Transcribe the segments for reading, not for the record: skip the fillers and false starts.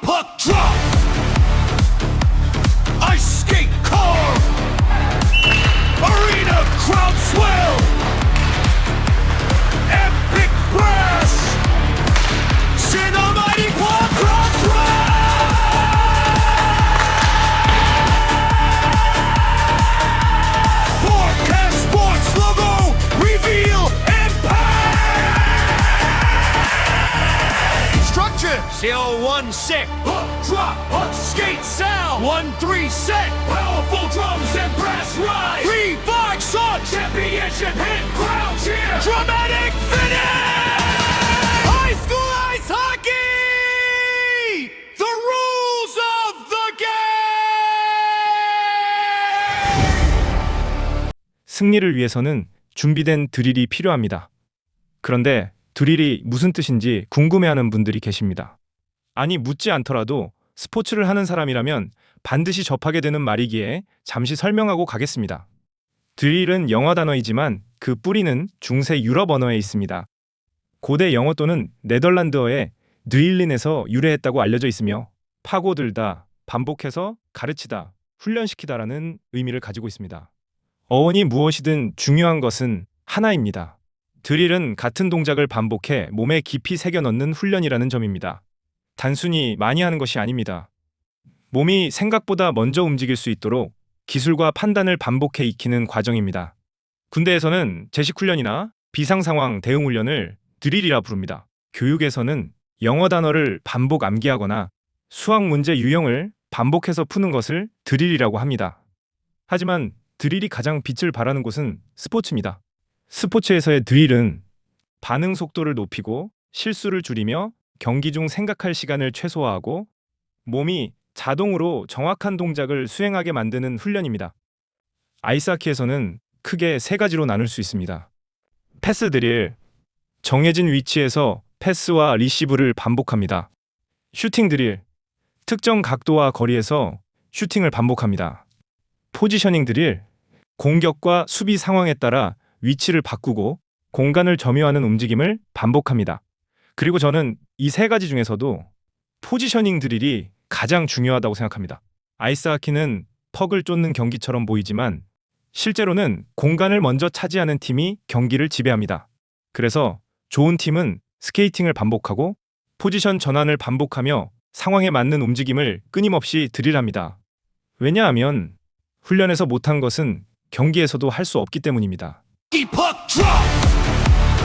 puck drop. Ice skate car. Arena crowd swell. Epic blast. Dynamite puck drop. Forecast Sports logo reveal impact. Structure CL1 set. Puck drop. Puck skate sound. 1-3 set. Powerful drums and brass ride. 3-5 song. Championship hit. Crowd cheer. Dramatic finish. High school ice hockey. The rules of the game. 승리를 위해서는 준비된 드릴이 필요합니다. 그런데 드릴이 무슨 뜻인지 궁금해하는 분들이 계십니다. 아니, 묻지 않더라도 스포츠를 하는 사람이라면 반드시 접하게 되는 말이기에 잠시 설명하고 가겠습니다. 드릴은 영어 단어이지만 그 뿌리는 중세 유럽 언어에 있습니다. 고대 영어 또는 네덜란드어의 드릴린에서 유래했다고 알려져 있으며 파고들다, 반복해서 가르치다, 훈련시키다라는 의미를 가지고 있습니다. 어원이 무엇이든 중요한 것은 하나입니다. 드릴은 같은 동작을 반복해 몸에 깊이 새겨 넣는 훈련이라는 점입니다. 단순히 많이 하는 것이 아닙니다. 몸이 생각보다 먼저 움직일 수 있도록 기술과 판단을 반복해 익히는 과정입니다. 군대에서는 제식훈련이나 비상상황 대응훈련을 드릴이라 부릅니다. 교육에서는 영어 단어를 반복 암기하거나 수학 문제 유형을 반복해서 푸는 것을 드릴이라고 합니다. 하지만 드릴이 가장 빛을 발하는 곳은 스포츠입니다. 스포츠에서의 드릴은 반응 속도를 높이고 실수를 줄이며 경기 중 생각할 시간을 최소화하고 몸이 자동으로 정확한 동작을 수행하게 만드는 훈련입니다. 아이스하키에서는 크게 세 가지로 나눌 수 있습니다. 패스 드릴, 정해진 위치에서 패스와 리시브를 반복합니다. 슈팅 드릴, 특정 각도와 거리에서 슈팅을 반복합니다. 포지셔닝 드릴, 공격과 수비 상황에 따라 위치를 바꾸고 공간을 점유하는 움직임을 반복합니다. 그리고 저는 이 세 가지 중에서도 포지셔닝 드릴이 가장 중요하다고 생각합니다. 아이스하키는 퍽을 쫓는 경기처럼 보이지만 실제로는 공간을 먼저 차지하는 팀이 경기를 지배합니다. 그래서 좋은 팀은 스케이팅을 반복하고 포지션 전환을 반복하며 상황에 맞는 움직임을 끊임없이 드릴합니다. 왜냐하면 훈련에서 못한 것은 경기에서도 할 수 없기 때문입니다. Puck drop.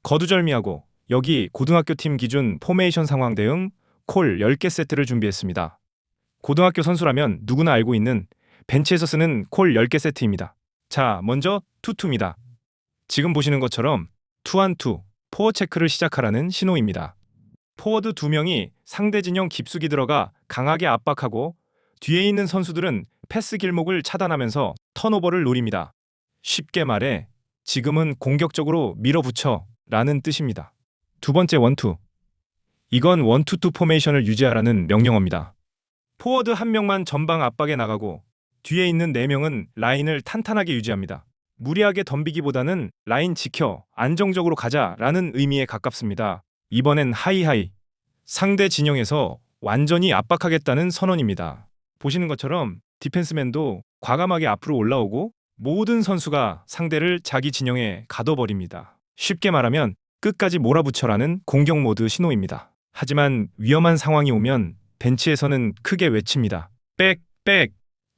거두절미하고 여기 고등학교 팀 기준 포메이션 상황 대응 콜 10개 세트를 준비했습니다. 고등학교 선수라면 누구나 알고 있는 벤치에서 쓰는 콜 10개 세트입니다. 자, 먼저 투투입니다. 지금 보시는 것처럼 투안투, 포어 체크를 시작하라는 신호입니다. 포워드 2명이 상대 진영 깊숙이 들어가 강하게 압박하고 뒤에 있는 선수들은 패스 길목을 차단하면서 턴오버를 노립니다. 쉽게 말해 지금은 공격적으로 밀어붙여 라는 뜻입니다. 두 번째 원투. 이건 원투투 포메이션을 유지하라는 명령어입니다. 포워드 한 명만 전방 압박에 나가고 뒤에 있는 4명은 라인을 탄탄하게 유지합니다. 무리하게 덤비기보다는 라인 지켜 안정적으로 가자라는 의미에 가깝습니다. 이번엔 하이하이. 상대 진영에서 완전히 압박하겠다는 선언입니다. 보시는 것처럼 디펜스맨도 과감하게 앞으로 올라오고 모든 선수가 상대를 자기 진영에 가둬버립니다. 쉽게 말하면 끝까지 몰아붙여라는 공격 모드 신호입니다. 하지만 위험한 상황이 오면 벤치에서는 크게 외칩니다. 백, 백.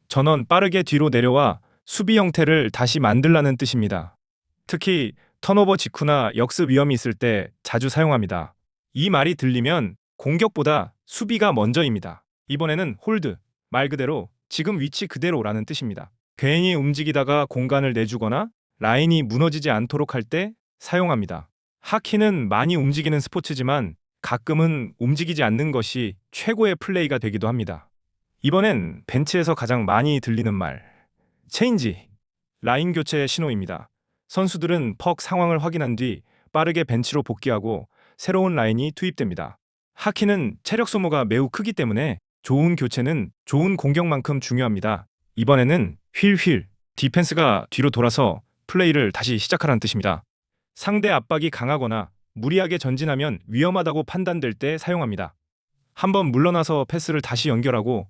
전원 빠르게 뒤로 내려와 수비 형태를 다시 만들라는 뜻입니다. 특히 턴오버 직후나 역습 위험이 있을 때 자주 사용합니다. 이 말이 들리면 공격보다 수비가 먼저입니다. 이번에는 홀드, 말 그대로 지금 위치 그대로라는 뜻입니다. 괜히 움직이다가 공간을 내주거나 라인이 무너지지 않도록 할 때 사용합니다. 하키는 많이 움직이는 스포츠지만 가끔은 움직이지 않는 것이 최고의 플레이가 되기도 합니다. 이번엔 벤치에서 가장 많이 들리는 말, 체인지, 라인 교체의 신호입니다. 선수들은 퍽 상황을 확인한 뒤 빠르게 벤치로 복귀하고 새로운 라인이 투입됩니다. 하키는 체력 소모가 매우 크기 때문에 좋은 교체는 좋은 공격만큼 중요합니다. 이번에는 휠, 디펜스가 뒤로 돌아서 플레이를 다시 시작하라는 뜻입니다. 상대 압박이 강하거나 무리하게 전진하면 위험하다고 판단될 때 사용합니다. 한번 물러나서 패스를 다시 연결하고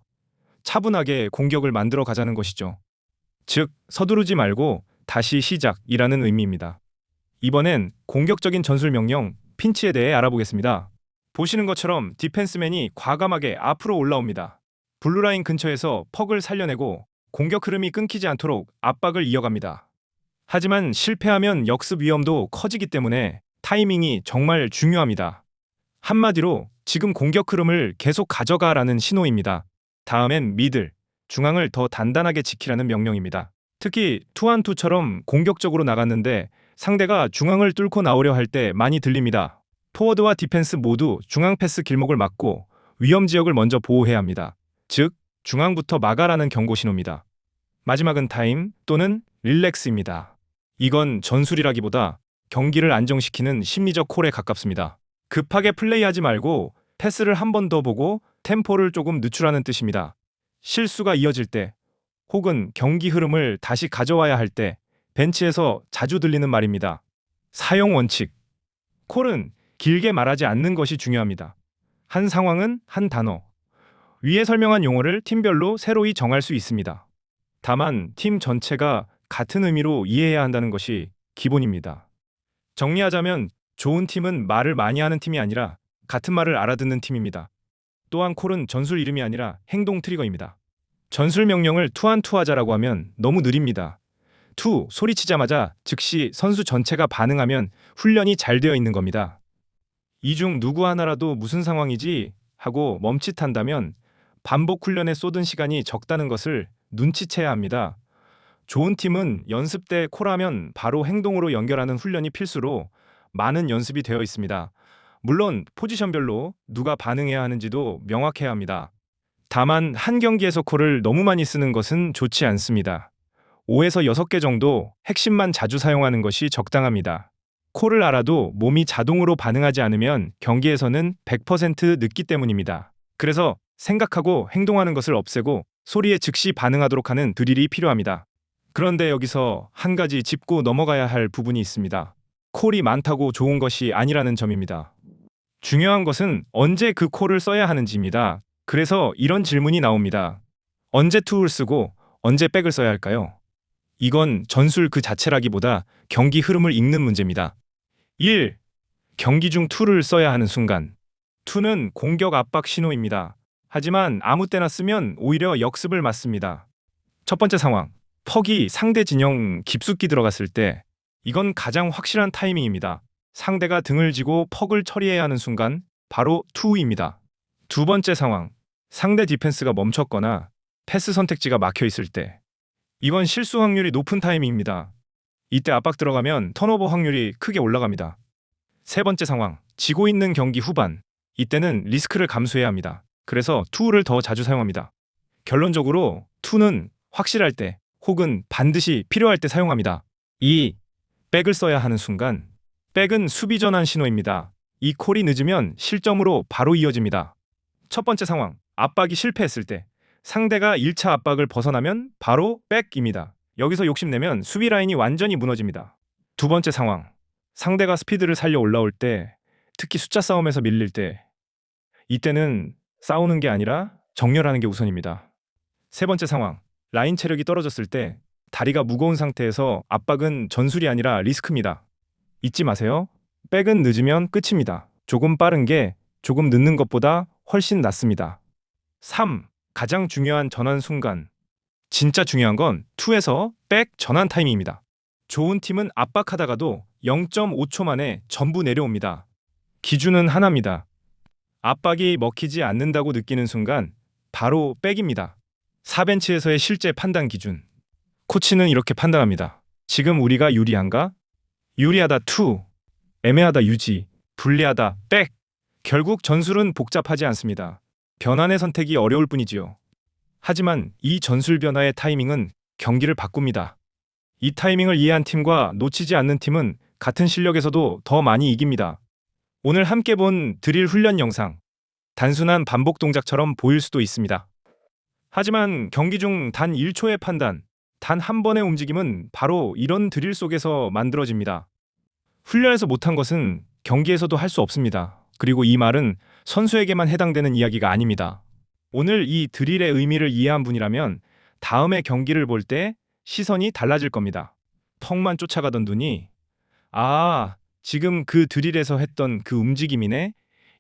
차분하게 공격을 만들어 가자는 것이죠. 즉, 서두르지 말고 다시 시작이라는 의미입니다. 이번엔 공격적인 전술 명령, 핀치에 대해 알아보겠습니다. 보시는 것처럼 디펜스맨이 과감하게 앞으로 올라옵니다. 블루라인 근처에서 퍽을 살려내고 공격 흐름이 끊기지 않도록 압박을 이어갑니다. 하지만 실패하면 역습 위험도 커지기 때문에 타이밍이 정말 중요합니다. 한마디로 지금 공격 흐름을 계속 가져가라는 신호입니다. 다음엔 미들, 중앙을 더 단단하게 지키라는 명령입니다. 특히 투안투처럼 공격적으로 나갔는데 상대가 중앙을 뚫고 나오려 할 때 많이 들립니다. 포워드와 디펜스 모두 중앙 패스 길목을 막고 위험 지역을 먼저 보호해야 합니다. 즉, 중앙부터 막아라는 경고 신호입니다. 마지막은 타임 또는 릴렉스입니다. 이건 전술이라기보다 경기를 안정시키는 심리적 콜에 가깝습니다. 급하게 플레이하지 말고 패스를 한 번 더 보고 템포를 조금 늦추라는 뜻입니다. 실수가 이어질 때 혹은 경기 흐름을 다시 가져와야 할 때 벤치에서 자주 들리는 말입니다. 사용 원칙. 콜은 길게 말하지 않는 것이 중요합니다. 한 상황은 한 단어. 위에 설명한 용어를 팀별로 새로이 정할 수 있습니다. 다만 팀 전체가 같은 의미로 이해해야 한다는 것이 기본입니다. 정리하자면 좋은 팀은 말을 많이 하는 팀이 아니라 같은 말을 알아듣는 팀입니다. 또한 콜은 전술 이름이 아니라 행동 트리거입니다. 전술 명령을 투안투하자라고 하면 너무 느립니다. 투 소리치자마자 즉시 선수 전체가 반응하면 훈련이 잘 되어 있는 겁니다. 이 중 누구 하나라도 무슨 상황이지 하고 멈칫한다면 반복 훈련에 쏟은 시간이 적다는 것을 눈치채야 합니다. 좋은 팀은 연습 때 콜하면 바로 행동으로 연결하는 훈련이 필수로 많은 연습이 되어 있습니다. 물론 포지션별로 누가 반응해야 하는지도 명확해야 합니다. 다만 한 경기에서 콜을 너무 많이 쓰는 것은 좋지 않습니다. 5에서 6개 정도 핵심만 자주 사용하는 것이 적당합니다. 콜을 알아도 몸이 자동으로 반응하지 않으면 경기에서는 100% 늦기 때문입니다. 그래서 생각하고 행동하는 것을 없애고 소리에 즉시 반응하도록 하는 드릴이 필요합니다. 그런데 여기서 한 가지 짚고 넘어가야 할 부분이 있습니다. 콜이 많다고 좋은 것이 아니라는 점입니다. 중요한 것은 언제 그 콜을 써야 하는지입니다. 그래서 이런 질문이 나옵니다. 언제 투를 쓰고 언제 백을 써야 할까요? 이건 전술 그 자체라기보다 경기 흐름을 읽는 문제입니다. 1. 경기 중 투를 써야 하는 순간. 투는 공격 압박 신호입니다. 하지만 아무 때나 쓰면 오히려 역습을 맞습니다. 첫 번째 상황. 퍽이 상대 진영 깊숙이 들어갔을 때 이건 가장 확실한 타이밍입니다. 상대가 등을 지고 퍽을 처리해야 하는 순간 바로 투입니다. 두 번째 상황. 상대 디펜스가 멈췄거나 패스 선택지가 막혀 있을 때 이건 실수 확률이 높은 타이밍입니다. 이때 압박 들어가면 턴오버 확률이 크게 올라갑니다. 세 번째 상황. 지고 있는 경기 후반. 이때는 리스크를 감수해야 합니다. 그래서 투를 더 자주 사용합니다. 결론적으로 투는 확실할 때 혹은 반드시 필요할 때 사용합니다. 2. 백을 써야 하는 순간. 백은 수비 전환 신호입니다. 이 콜이 늦으면 실점으로 바로 이어집니다. 첫 번째 상황. 압박이 실패했을 때 상대가 1차 압박을 벗어나면 바로 백입니다. 여기서 욕심내면 수비 라인이 완전히 무너집니다. 두 번째 상황. 상대가 스피드를 살려 올라올 때, 특히 숫자 싸움에서 밀릴 때, 이때는 싸우는 게 아니라 정렬하는 게 우선입니다. 세 번째 상황. 라인 체력이 떨어졌을 때 다리가 무거운 상태에서 압박은 전술이 아니라 리스크입니다. 잊지 마세요. 백은 늦으면 끝입니다. 조금 빠른 게 조금 늦는 것보다 훨씬 낫습니다. 3. 가장 중요한 전환 순간. 진짜 중요한 건 투에서 백 전환 타임입니다. 좋은 팀은 압박하다가도 0.5초 만에 전부 내려옵니다. 기준은 하나입니다. 압박이 먹히지 않는다고 느끼는 순간 바로 백입니다. 4벤치에서의 실제 판단 기준. 코치는 이렇게 판단합니다. 지금 우리가 유리한가? 유리하다 투, 애매하다 유지, 불리하다 백. 결국 전술은 복잡하지 않습니다. 변환의 선택이 어려울 뿐이지요. 하지만 이 전술 변화의 타이밍은 경기를 바꿉니다. 이 타이밍을 이해한 팀과 놓치지 않는 팀은 같은 실력에서도 더 많이 이깁니다. 오늘 함께 본 드릴 훈련 영상. 단순한 반복 동작처럼 보일 수도 있습니다. 하지만 경기 중 단 1초의 판단, 단 한 번의 움직임은 바로 이런 드릴 속에서 만들어집니다. 훈련에서 못한 것은 경기에서도 할 수 없습니다. 그리고 이 말은 선수에게만 해당되는 이야기가 아닙니다. 오늘 이 드릴의 의미를 이해한 분이라면 다음에 경기를 볼 때 시선이 달라질 겁니다. 턱만 쫓아가던 눈이 아, 지금 그 드릴에서 했던 그 움직임이네.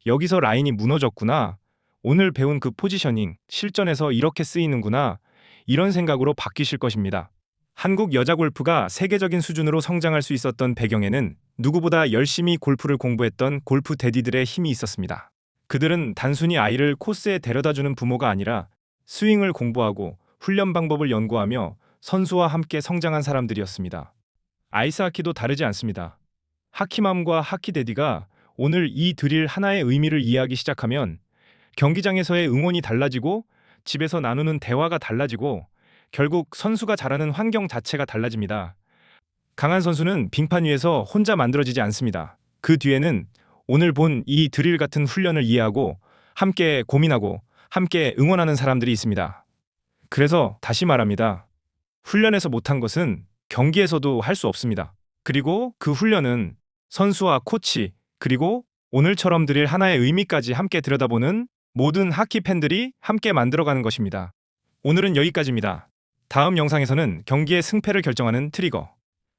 여기서 라인이 무너졌구나. 오늘 배운 그 포지셔닝, 실전에서 이렇게 쓰이는구나. 이런 생각으로 바뀌실 것입니다. 한국 여자 골프가 세계적인 수준으로 성장할 수 있었던 배경에는 누구보다 열심히 골프를 공부했던 골프 대디들의 힘이 있었습니다. 그들은 단순히 아이를 코스에 데려다주는 부모가 아니라 스윙을 공부하고 훈련 방법을 연구하며 선수와 함께 성장한 사람들이었습니다. 아이스하키도 다르지 않습니다. 하키맘과 하키데디가 오늘 이 드릴 하나의 의미를 이해하기 시작하면 경기장에서의 응원이 달라지고 집에서 나누는 대화가 달라지고 결국 선수가 자라는 환경 자체가 달라집니다. 강한 선수는 빙판 위에서 혼자 만들어지지 않습니다. 그 뒤에는 오늘 본 이 드릴 같은 훈련을 이해하고 함께 고민하고 함께 응원하는 사람들이 있습니다. 그래서 다시 말합니다. 훈련에서 못한 것은 경기에서도 할 수 없습니다. 그리고 그 훈련은 선수와 코치 그리고 오늘처럼 드릴 하나의 의미까지 함께 들여다보는 모든 하키 팬들이 함께 만들어가는 것입니다. 오늘은 여기까지입니다. 다음 영상에서는 경기의 승패를 결정하는 트리거,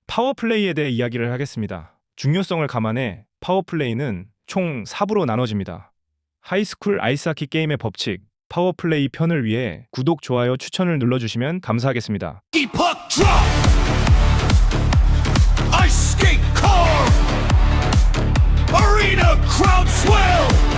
파워플레이에 대해 이야기를 하겠습니다. 중요성을 감안해 파워플레이는 총 4부로 나눠집니다. 하이스쿨 아이스하키 게임의 법칙, 파워플레이 편을 위해 구독, 좋아요, 추천을 눌러주시면 감사하겠습니다. Puck drop. Ice skate carve. Arena crowd swell.